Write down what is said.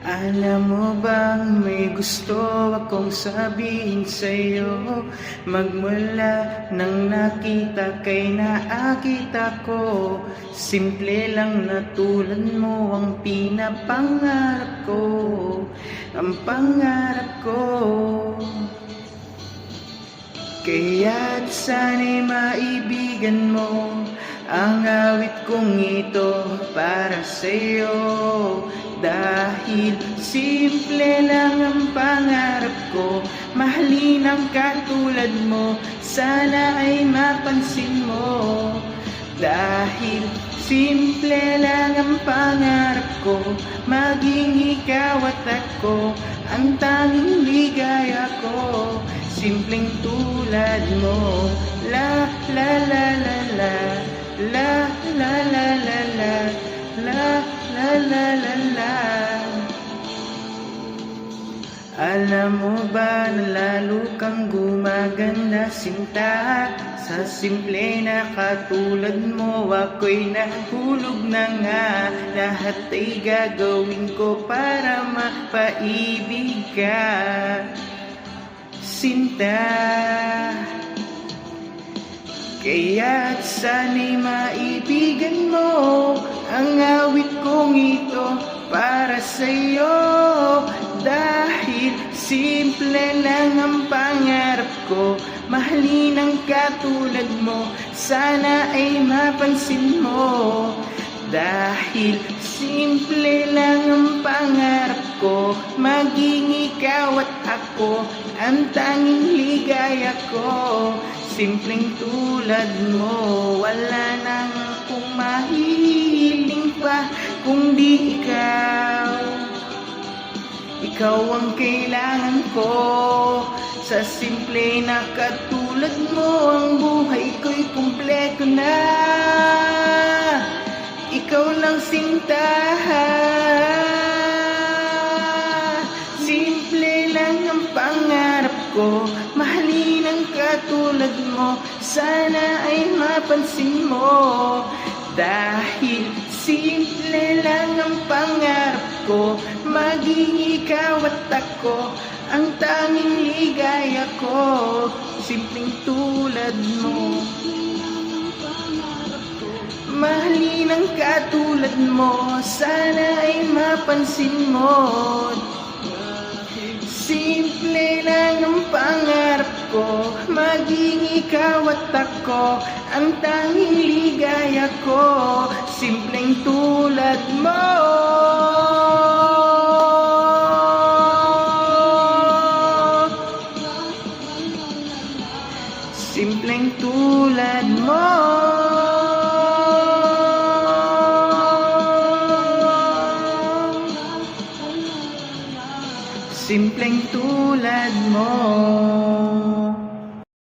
Alam mo bang may gusto akong sabihin sa'yo? Magmula nang nakita kay nakita ko, simple lang na tulad mo ang pinapangarap ko, ang pangarap ko. Kaya't sana'y maibigan mo ang awit kong ito para sa'yo. Dahil simple lang ang pangarap ko, mahalin ang katulad mo, sana ay mapansin mo. Dahil simple lang ang pangarap ko, maging ikaw at ako, ang tanging ligaya ko. Simpleng tulad mo, la la la la la, la la la la la, la la la la la. Alam mo ba na lalo kang gumaganda sinta, sa simple na katulad mo ako'y nahulog na nga. Lahat ay gagawin ko para mapaibig ka, sinta. Kaya't sana'y maibigan mo ang awit kong ito para sa'yo. Dahil simple lang ang pangarap ko, mahalin ang katulad mo, sana ay mapansin mo. Dahil simple lang ang pangarap ko, maging ikaw at ako, ang tanging ligaya ko. Simpleng tulad mo, wala nang akong mahihiling pa kung di ikaw. Ikaw ang kailangan ko, sa simple na katulad mo, ang buhay ko'y kumpleto na. Ikaw lang sinta, simple lang ang pangarap ko, mahalin ang katulad mo, sana ay mapansin mo. Dahil simple lang ang pangarap ko, maging ikaw at ako, ang tanging ligaya ko. Simpleng tulad mo, mahalin ang katulad mo, sana ay mapansin mo. Simple lang ang pangarap ko, maging ikaw at ako, ang tanging ligaya ko. Simpleng tulad mo, simpleng tulad mo, simpleng tulad mo.